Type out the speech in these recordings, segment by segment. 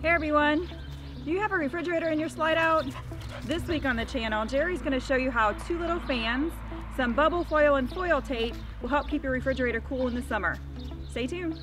Hey everyone, do you have a refrigerator in your slide out? This week on the channel, Jerry's going to show you how 2 little fans, some bubble foil and foil tape will help keep your refrigerator cool in the summer. Stay tuned.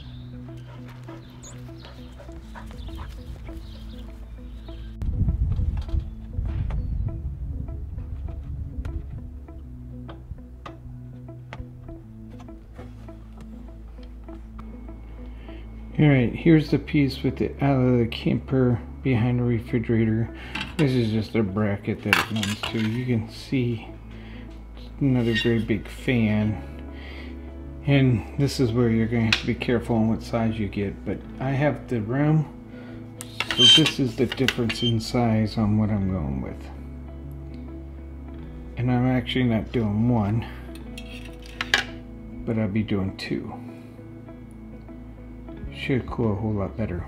Alright, here's the piece with the out of the camper behind the refrigerator. This is just a bracket that it runs to. You can see another very big fan. And this is where you're going to have to be careful on what size you get. But I have the room, so this is the difference in size on what I'm going with. And I'm actually not doing 1, but I'll be doing 2. Should cool a whole lot better.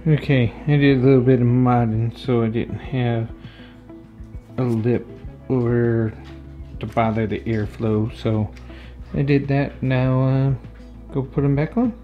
Okay, I did a little bit of modding so I didn't have a lip over to bother the airflow, so I did that. Now go put them back on.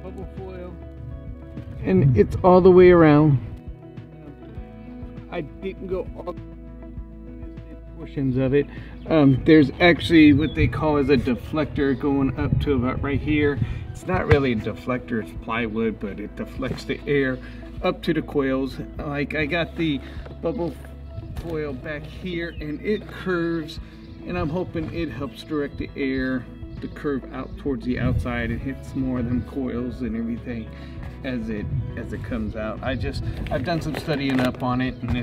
Bubble foil, and it's all the way around. I didn't go all portions of it. There's actually what they call as a deflector going up to about right here. It's not really a deflector, it's plywood, but it deflects the air up to the coils. Like, I got the bubble foil back here and it curves, and I'm hoping it helps direct the air to curve out towards the outside. It hits more of them coils and everything as it comes out. I've done some studying up on it, and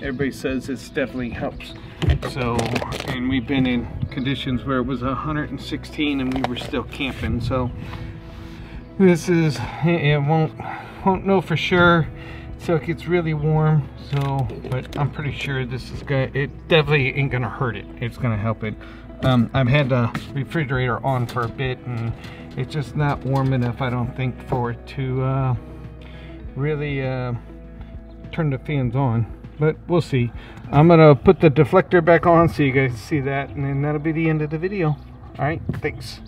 everybody says it definitely helps. So, and we've been in conditions where it was 116 and we were still camping, so this is, it won't know for sure so it gets really warm, so, but I'm pretty sure this is gonna, it definitely ain't gonna hurt it. It's gonna help it. I've had the refrigerator on for a bit and it's just not warm enough, I don't think, for it to really turn the fans on, but we'll see. I'm gonna put the deflector back on so you guys see that, and then that'll be the end of the video. Alright, thanks.